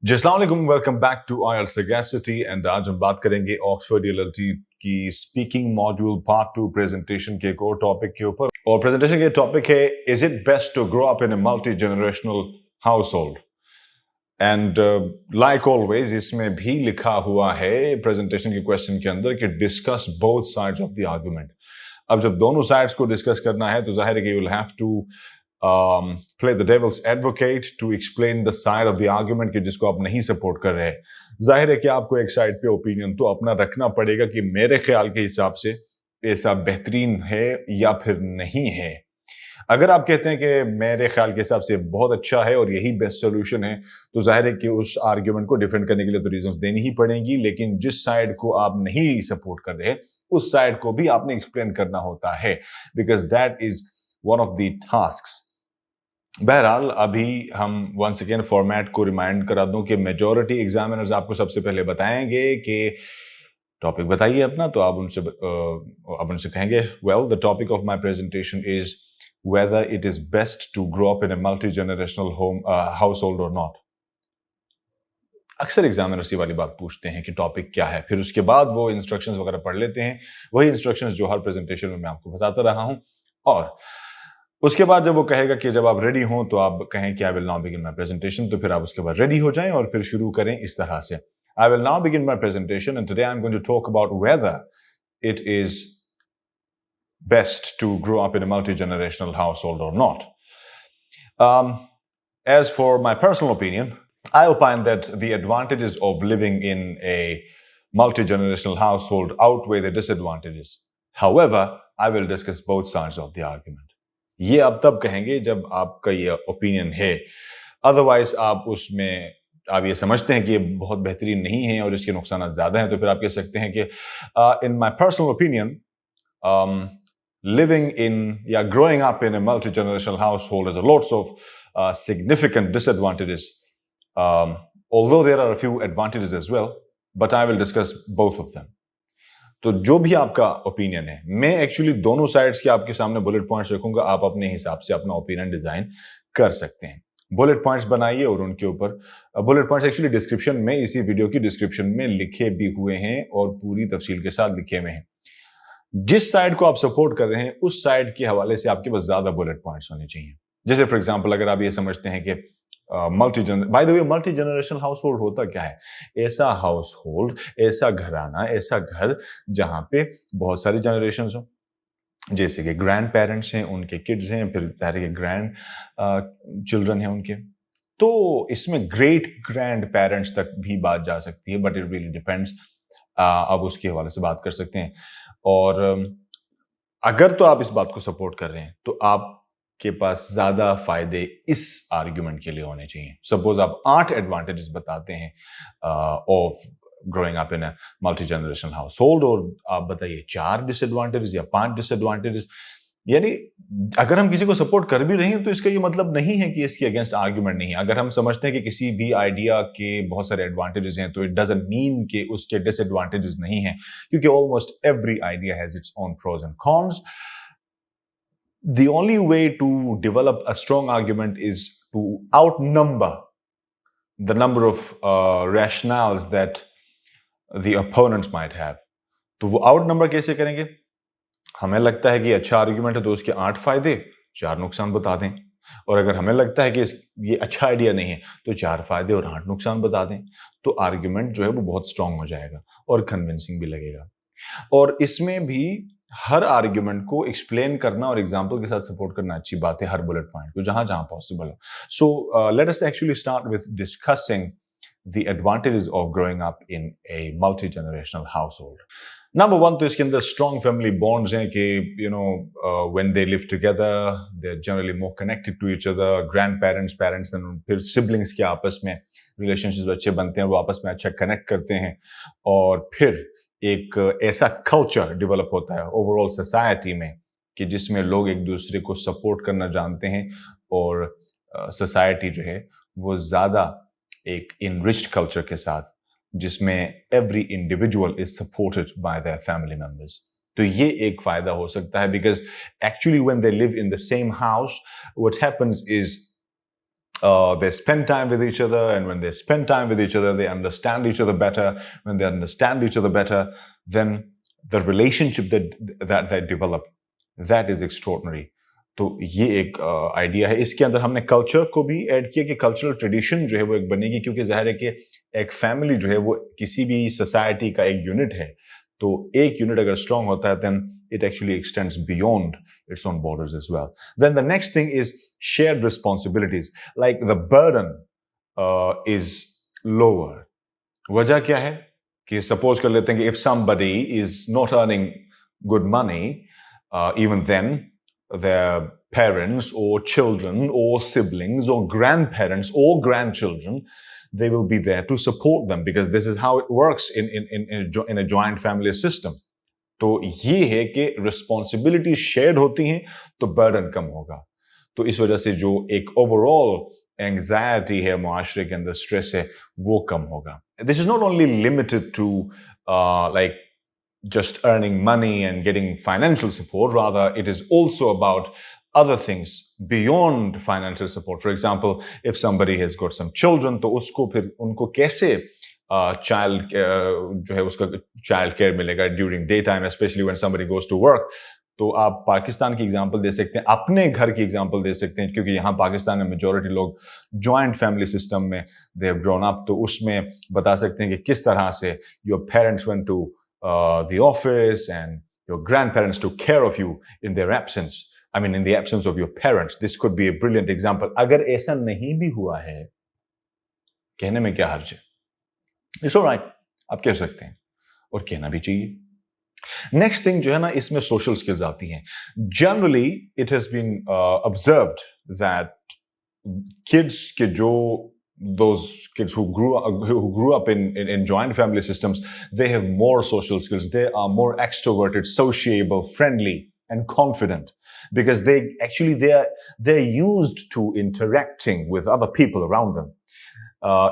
जी अस्सलाम वालेकुम, welcome back to IELTS Sagacity and आज हम बात करेंगे ऑक्सफोर्ड ELLT की स्पीकिंग मॉड्यूल पार्ट 2 प्रेजेंटेशन के एक और टॉपिक के ऊपर। और प्रेजेंटेशन के टॉपिक है is it best to grow up in a multigenerational household. And like always इसमें भी लिखा हुआ है प्रेजेंटेशन के क्वेश्चन के अंदर कि discuss both sides of the argument. अब जब दोनों साइड्स को डिस्कस करना है तो जाहिर है कि you will have to play the devil's advocate to explain the side of the argument कि जिसको आप नहीं सपोर्ट कर रहे हैं। जाहिर है कि आपको एक साइड पे ओपिनियन तो अपना रखना पड़ेगा कि मेरे ख्याल के हिसाब से ऐसा बेहतरीन है या फिर नहीं है। अगर आप कहते हैं कि मेरे ख्याल के हिसाब से बहुत अच्छा है और यही बेस्ट सोल्यूशन है, तो जाहिर है कि उस आर्ग्यूमेंट को डिफेंड करने के लिए तो रीजंस देनी ही पड़ेंगी। लेकिन जिस साइड को आप नहीं सपोर्ट कर रहे, उस साइड को भी आपने एक्सप्लेन करना होता है, because that is one of the tasks. बहरहाल अभी हम वंस अगेन फॉर्मेट को रिमाइंड करा दूं कि मेजॉरिटी एग्जामिनर्स आपको सबसे पहले बताएंगे कि टॉपिक बताइए अपना, तो आप उनसे कहेंगे well the topic of my presentation is whether it is best to grow up in a multigenerational home household or not. अक्सर एग्जामिनर्स ये वाली बात पूछते हैं कि टॉपिक क्या है, फिर उसके बाद वो इंस्ट्रक्शंस वगैरह पढ़ लेते हैं, वही इंस्ट्रक्शंस जो हर प्रेजेंटेशन में मैं आपको बताता रहा हूं। और उसके बाद जब वो कहेगा कि जब आप रेडी हो तो आप कहें कि आई will now begin my presentation, तो फिर आप उसके बाद रेडी हो जाएं और फिर शुरू करें इस तरह से। I will now begin my presentation and today I am going to talk about whether it is best to grow up in a multigenerational household or not. As for my personal opinion, I opine that the advantages of living in a multi-generational household outweigh the disadvantages. However, I will discuss both sides of the argument. ये आप तब कहेंगे जब आपका ये opinion है, otherwise आप उसमें आप ये समझते हैं कि ये बहुत बेहतरीन नहीं है और इसके नुकसान ज्यादा हैं, तो फिर आप कह सकते हैं कि in my personal opinion living in growing up in a multi-generational household has a lots of significant disadvantages, although there are a few advantages as well, but I will discuss both of them. तो जो भी आपका opinion है, मैं actually दोनों sides के आपके सामने बुलेट पॉइंट्स रखूंगा, आप अपने हिसाब से अपना ओपिनियन डिजाइन कर सकते हैं। बुलेट पॉइंट्स बनाइए और उनके ऊपर बुलेट पॉइंट्स एक्चुअली डिस्क्रिप्शन में, इसी वीडियो की डिस्क्रिप्शन में लिखे भी हुए हैं और पूरी तफसील के साथ लिखे हुए हैं। जिस साइड को आप सपोर्ट कर रहे हैं उस साइड के हवाले से आपके पास ज्यादा बुलेट पॉइंट्स होने चाहिए। जैसे फॉर एग्जांपल अगर आप ये समझते हैं कि bye the way multi generational house hold होता क्या है? ऐसा हाउस होल्ड, ऐसा घराना, ऐसा घर जहां पे बहुत सारी जनरेशन हो, जैसे कि ग्रैंड पेरेंट्स हैं, उनके किड्स हैं, फिर ग्रैंड चिल्ड्रन हैं उनके, तो इसमें ग्रेट ग्रैंड पेरेंट्स तक भी बात जा सकती है, बट इट रियली डिपेंड्स। अब उसके हवाले से बात कर सकते हैं। और अगर तो आप इस बात को सपोर्ट कर रहे हैं तो आपके पास ज्यादा फायदे इस आर्ग्यूमेंट के लिए होने चाहिए। सपोज आप 8 एडवांटेजेस बताते हैं of growing up in a multigenerational household, और आप बताइए 4 डिसएडवांटेजेस या 5 डिसएडवांटेजेस। यानी अगर हम किसी को सपोर्ट कर भी रहे हैं तो इसका ये मतलब नहीं है कि इसके अगेंस्ट आर्ग्यूमेंट नहीं है। अगर हम समझते हैं कि किसी भी आइडिया के बहुत सारे एडवांटेजेस हैं तो इट डजंट मीन कि उसके डिसएडवांटेजेस नहीं हैं, क्योंकि almost every idea has its own pros and cons. The only way to develop a strong argument is to outnumber the number of rationales that the opponents might have. तो वो outnumber कैसे करेंगे? हमें लगता है कि अच्छा आर्ग्यूमेंट है तो उसके 8 फायदे 4 नुकसान बता दें, और अगर हमें लगता है कि ये अच्छा आइडिया नहीं है तो 4 फायदे और 8 नुकसान बता दें, तो आर्ग्यूमेंट जो है वो बहुत स्ट्रांग हो जाएगा और कन्विंसिंग भी लगेगा। और इसमें भी हर आर्ग्यूमेंट को एक्सप्लेन करना और एग्जांपल के साथ सपोर्ट करना अच्छी बात है, हर बुलेट पॉइंट को जहां जहां पॉसिबल हो। So let us actually start with discussing the advantages of growing up in a multi-generational household. Number one, तो इसके अंदर strong family bonds हैं कि when they live together, they're generally more connected to each other. Grandparents, parents, and फिर siblings के आपस में relationships अच्छे बनते हैं, वो आपस में अच्छा connect करते हैं, और फिर एक ऐसा culture develop होता है overall society में कि जिसमें लोग एक दूसरे को support करना जानते हैं, और society जो है वो ज़्यादा एक enriched culture के साथ, जिसमें every individual is supported by their family members. तो ये एक फायदा हो सकता है, because actually when they live in the same house, what happens is They spend time with each other, and when they spend time with each other, they understand each other better. When they understand each other better, then the relationship that they develop, that is extraordinary. तो ये एक idea है. इसके अंदर हमने culture को भी add किया कि कल्चरल ट्रेडिशन जो है वो एक बनेगी, क्योंकि जाहिर है कि एक फैमिली जो है वो किसी भी सोसाइटी का एक यूनिट है. तो एक यूनिट अगर स्ट्रांग होता है, then it actually extends beyond its own borders as well. Then the next thing is shared responsibilities. Like the burden is lower. वजह क्या है कि सपोज कर लेते हैं कि if somebody is not earning good money, even then their parents or children or siblings or grandparents or grandchildren, they will be there to support them, because this is how it works in a joint family system. तो ये है कि responsibility shared होती हैं तो burden कम होगा. तो इस वजह से जो एक ओवरऑल एंग्जाइटी है मुआशरे के अंदर, स्ट्रेस है, वो कम होगा. This is not only limited to like just earning money and getting financial support. Rather, it is also about other things beyond financial support. For example, if somebody has got some children, तो उसको फिर उनको कैसे child जो है उसका child care मिलेगा during daytime, especially when somebody goes to work. तो आप पाकिस्तान की एग्जांपल दे सकते हैं, अपने घर की एग्जांपल दे सकते हैं, क्योंकि यहाँ पाकिस्तान में मेजॉरिटी लोग जॉइंट फैमिली सिस्टम में दे हैव ग्रोन अप. तो उसमें बता सकते हैं कि किस तरह से your parents went to the office and your grandparents took care of you in their absence. I mean, in the absence of your parents. This could be a brilliant example. अगर ऐसा नहीं भी हुआ है, कहने में क्या हर्ज है? It's all right. आप कह सकते हैं और कहना भी चाहिए. Next thing जो है ना, इसमें social skills आती हैं. Generally, it has been observed that kids के जो those kids who grew up in joint family systems, they have more social skills. They are more extroverted, sociable, friendly, and confident, because they're used to interacting with other people around them.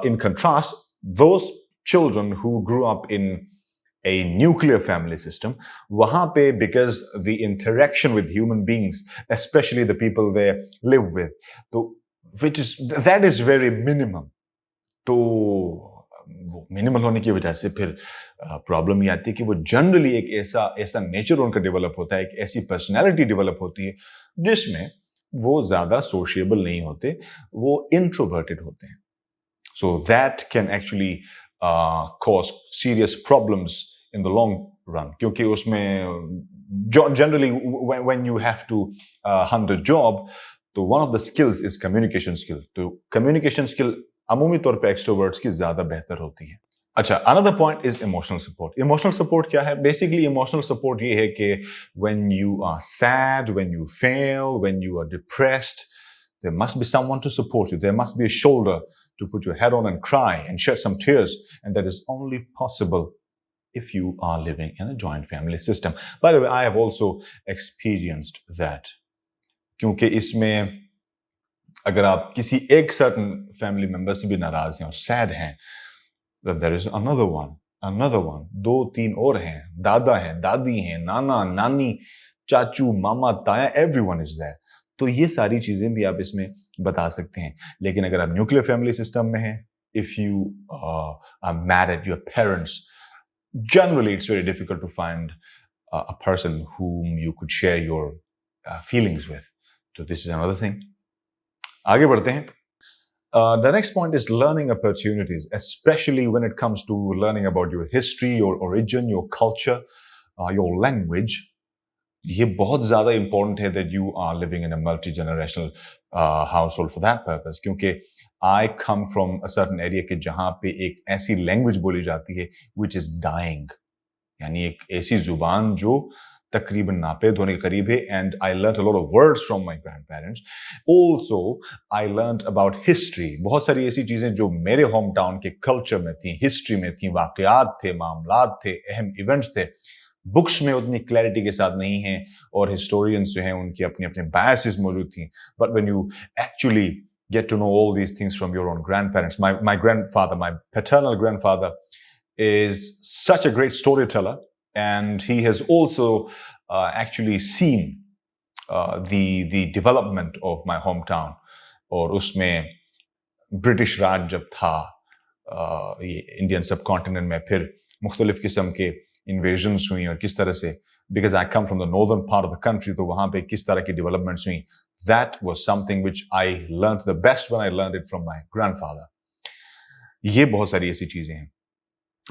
In contrast, those children who grew up in a nuclear family system, wahan pe, because the interaction with human beings, especially the people they live with, so that is very minimum. तो वो minimal होने की वजह से फिर problem ये आती है कि वो जनरली एक ऐसा नेचर उनका डेवलप होता है, एक ऐसी पर्सनैलिटी डेवलप होती है जिसमें वो ज्यादा सोशिएबल नहीं होते, वो इंट्रोवर्टेड होते हैं. So that can actually cause serious problems in the long run, क्योंकि उसमें generally when you have to hunt a job, तो one of the skills is communication skill. तो कम्युनिकेशन स्किल अमूमी तौर पे एक्सट्रोवर्ट्स की ज्यादा बेहतर होती है. अच्छा, another point is emotional support. Emotional support क्या है? बेसिकली इमोशनल सपोर्ट ये है कि when you are sad, when you fail, when you are depressed, there must be someone to support you. There must be a shoulder to put your head on and cry and shed some tears, and that is only possible if you are living in a joint family system. By the way, I have also experienced that. क्योंकि इसमें अगर आप किसी एक certain family member से भी नाराज हैं और सैड हैं, then there is another one, 2-3 और हैं, दादा हैं, दादी हैं, नाना, नानी, चाचू, मामा, ताया, everyone is there. तो ये सारी चीजें भी आप इसमें बता सकते हैं. लेकिन अगर आप न्यूक्लियर फैमिली सिस्टम में हैं, if you are mad at your parents, generally it's very difficult to find a person whom you could share your feelings with. So this is another thing. आगे बढ़ते हैं. The next point is learning opportunities, especially when it comes to learning about your history, your origin, your culture, your language. ये बहुत ज़्यादा important है that you are living in a multi-generational household for that purpose. क्योंकि I come from a certain area के जहाँ पे एक ऐसी language बोली जाती है which is dying. यानी एक ऐसी जुबान जो तकरीबन नापेद होने के करीब है. And I learned a lot of words from my grandparents. Also, I learned about history. बहुत सारी ऐसी चीज़ें जो मेरे होम टाउन के कल्चर में थी, हिस्ट्री में थी, वाकयात थे, मामलात थे, अहम इवेंट्स थे, बुक्स में उतनी क्लैरिटी के साथ नहीं है, और हिस्टोरियंस जो हैं उनकी अपनी अपनी बायसेस मौजूद थी. But when you actually get to know all these things from your own grandparents. My grandfather, my paternal grandfather, is such a great storyteller, and he has also actually seen the development of my hometown. और उसमें British राज जब था ये Indian सब continent में, फिर मुख्तलिफ किस्म के इन्वेजन्स हुई और किस तरह से, because I come from the northern part of the country, तो वहां पे किस तरह की डेवलपमेंट्स हुई, that was something which I learned the best when I learned it from my grandfather. ये बहुत सारी ऐसी चीजें हैं.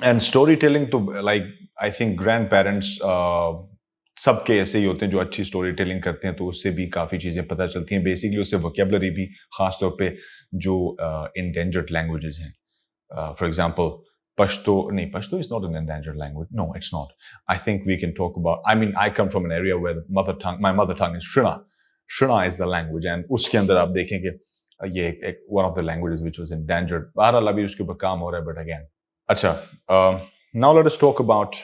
एंड स्टोरी टेलिंग तो like I think grand parents सबके ऐसे ही होते हैं जो अच्छी स्टोरी टेलिंग करते हैं, तो उससे भी काफ़ी चीज़ें पता चलती हैं. बेसिकली उससे वोकेबलरी भी, ख़ास तौर पे जो इंडेंजर्ड लैंग्वेजेस हैं, for example Pashto is not an endangered language. No, it's not. I think we can talk about, I mean, I come from an area where my mother tongue is Shona. Shona is the language, and उसके अंदर आप देखेंगे ये एक one of the languages which was endangered. बहरहाल अभी उसके ऊपर काम हो रहा है, but again. अच्छा, now let us talk about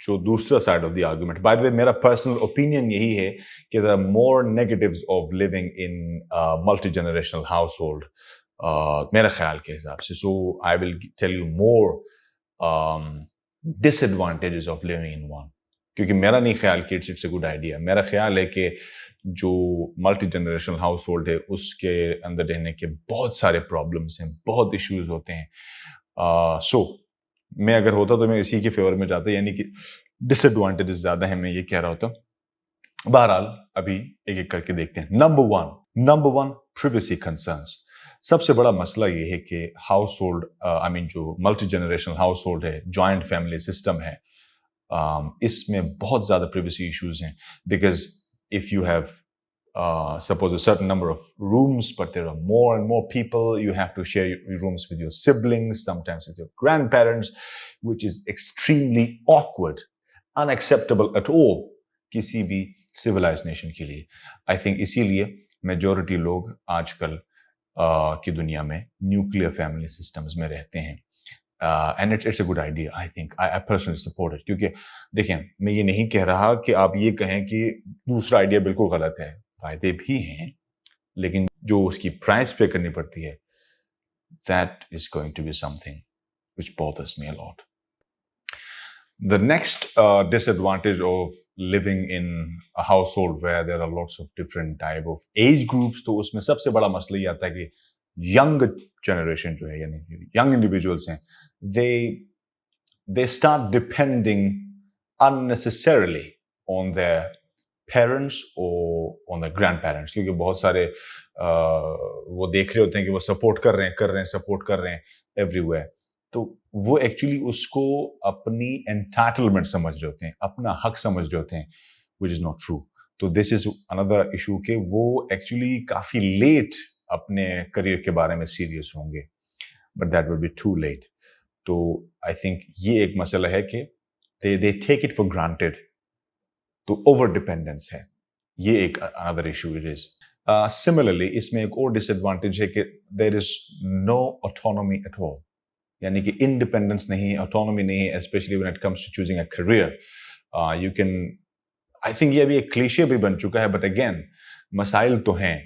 जो दूसरा side of the argument. By the way, मेरा पर्सनल ओपिनियन यही है कि there are more negatives of living in multigenerational household, मेरे ख्याल के हिसाब से. So I will tell you more disadvantages of living in one, क्योंकि मेरा नहीं ख्याल कि इट्स अ गुड आइडिया. मेरा ख्याल है कि जो मल्टी जनरेशनल हाउस होल्ड है उसके अंदर रहने के बहुत सारे प्रॉब्लम्स हैं, बहुत इश्यूज होते हैं. सो मैं अगर होता तो मैं इसी के फेवर में जाता, यानी कि डिसएडवांटेजेस ज्यादा है, मैं ये कह रहा होता. बहरहाल अभी एक एक करके देखते हैं. Number one privacy concerns. सबसे बड़ा मसला ये है कि हाउस होल्ड, आई मीन जो मल्टी जनरेशनल हाउस होल्ड है, जॉइंट फैमिली सिस्टम है, इसमें बहुत ज्यादा प्रिवेसी इश्यूज हैं. Because if you have suppose a certain number of rooms, but there are more and more people, you have to share your rooms with your siblings, sometimes with your grandparents, which is extremely awkward, unacceptable at all किसी भी civilized nation के लिए. I think इसीलिए majority लोग आजकल की दुनिया में nuclear family systems में रहते हैं. And it's a good idea. I think I personally support it. क्योंकि देखें, मैं ये नहीं कह रहा कि आप ये कहें कि दूसरा आइडिया बिल्कुल गलत है. फायदे भी हैं, लेकिन जो उसकी प्राइस पे करनी पड़ती है, that is going to be something which bothers me a lot. The next disadvantage of living in a household where there are lots of different type of age groups, तो उसमें सबसे बड़ा मसला ये आता है कि young generation जो है, यानी young individuals हैं, they start depending unnecessarily on their parents or on their grandparents, क्योंकि बहुत सारे वो देख रहे होते हैं कि वो सपोर्ट कर रहे हैं everywhere. तो वो एक्चुअली उसको अपनी एंटाइटलमेंट समझ रहे होते हैं, अपना हक समझ रहे होते हैं, which is not true. तो दिस इज अनदर इशू के वो एक्चुअली काफी लेट अपने करियर के बारे में सीरियस होंगे, but that will be too late. तो आई थिंक ये एक मसला है कि they take it for granted. तो ओवर डिपेंडेंस है, ये एक another issue it is. Similarly इसमें एक और डिसएडवांटेज है कि there is no autonomy at all, यानी कि इंडिपेंडेंस नहीं है, ऑटोनॉमी नहीं है, especially when it comes to choosing a career. You can, I think ये अभी एक क्लीशे भी बन चुका है, बट अगेन मसाइल तो हैं,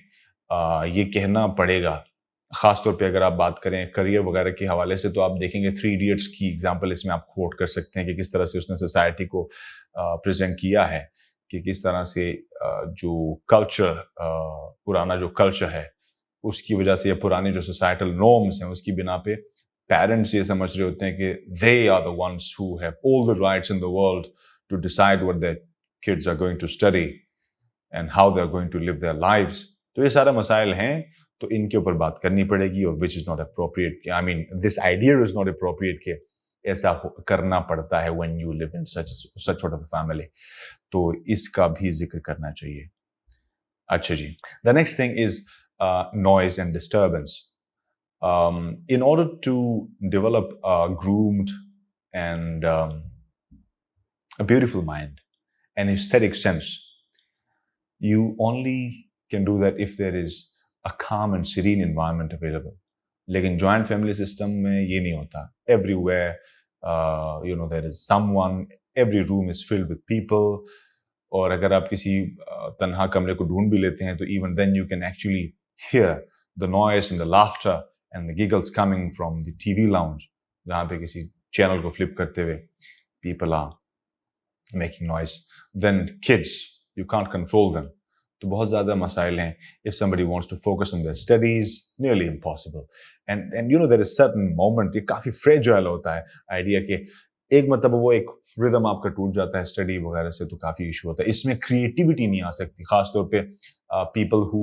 ये कहना पड़ेगा. खासतौर पे अगर आप बात करें करियर वगैरह के हवाले से, तो आप देखेंगे 3 इडियट्स की एग्जांपल इसमें आप कोट कर सकते हैं कि किस तरह से उसने सोसाइटी को प्रेजेंट किया है, कि किस तरह से जो कल्चर, पुराना जो कल्चर है उसकी वजह से, या पुरानी जो सोसाइटल नॉर्म्स हैं उसकी बिना पे पेरेंट्स ये समझ रहे होते हैं कि they are the ones who have all the rights in the world to decide what their kids are going to study and how they are going to live their lives. तो ये सारे मसाइल हैं, तो इनके ऊपर बात करनी पड़ेगी, और which is not appropriate. I mean this idea is not appropriate कि ऐसा करना पड़ता है when you live in such sort of family. तो इसका भी जिक्र करना चाहिए. अच्छा जी, the next thing is noise and disturbance. In order to develop a groomed and a beautiful mind, an aesthetic sense, you only can do that if there is a calm and serene environment available. लेकिन joint family system में ये नहीं होता. Everywhere, there is someone, every room is filled with people. और अगर आप किसी तन्हा कमरे को ढूंढ भी लेते हैं, तो even then you can actually hear the noise and the laughter and the giggles coming from the TV lounge, जहाँ पे किसी चैनल को फ्लिप करते हुए people are making noise. Then kids, you can't control them. तो बहुत ज़्यादा मसाइल हैं. If somebody wants to focus on their studies, nearly impossible. And you know there is certain moment, ये काफ़ी fragile होता है आइडिया कि एक मतलब वो एक रिदम आपका टूट जाता है स्टडी वगैरह से, तो काफ़ी इशू होता है. इसमें क्रिएटिविटी नहीं आ सकती, खासतौर पे people who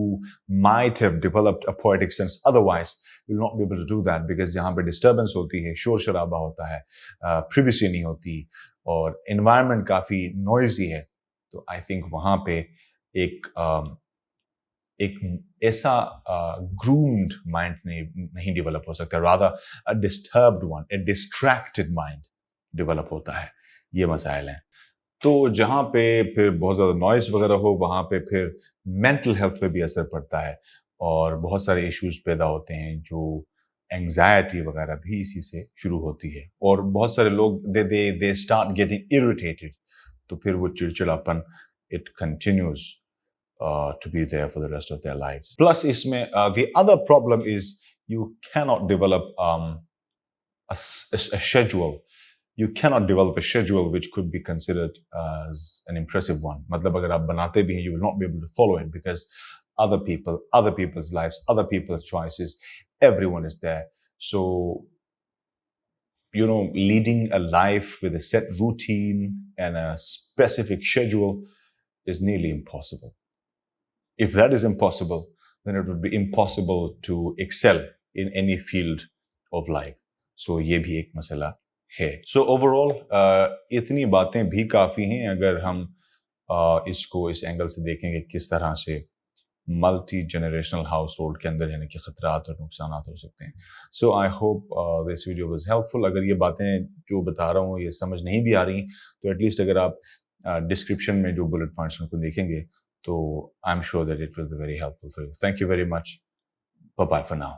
might have developed a poetic sense otherwise will not be able to do that, because यहाँ पे disturbance होती है, शोर शराबा होता है, privacy नहीं होती, और environment काफ़ी noisy है. तो आई थिंक वहाँ पे एक ऐसा ग्रूम्ड माइंड नहीं डेवलप हो सकता, रादर अ डिस्टर्ब्ड वन, ए डिस्ट्रैक्टेड माइंड डेवलप होता है. ये मसाइल हैं. तो जहाँ पे फिर बहुत ज़्यादा नॉइज वगैरह हो, वहाँ पे फिर मेंटल हेल्थ पे भी असर पड़ता है, और बहुत सारे इश्यूज पैदा होते हैं, जो एंग्जाइटी वगैरह भी इसी से शुरू होती है. और बहुत सारे लोग दे स्टार्ट गेटिंग इरिटेटेड, तो फिर वो चिड़चिड़ापन it continues to be there for the rest of their lives. Plus, isme, the other problem is you cannot develop a schedule. You cannot develop a schedule which could be considered as an impressive one. मतलब अगर आप बनाते भी हैं, you will not be able to follow it, because other people, other people's lives, other people's choices, everyone is there. So, you know, leading a life with a set routine and a specific schedule is nearly impossible. If that is impossible, then it would be impossible to excel in any field of life. So ये भी एक मसला है. So overall, इतनी बातें भी काफ़ी हैं अगर हम इसको इस एंगल से देखेंगे किस तरह से मल्टी जनरेशनल हाउस होल्ड के अंदर यानी कि खतरात और नुकसान हो सकते हैं. So I hope this video was helpful. अगर ये बातें जो बता रहा हूँ ये समझ नहीं भी आ रही, तो एटलीस्ट अगर आप डिस्क्रिप्शन में जो बुलेट पॉइंट्स उनको देखेंगे, तो I am sure that it will be very helpful for you. Thank you very much. Bye bye for now.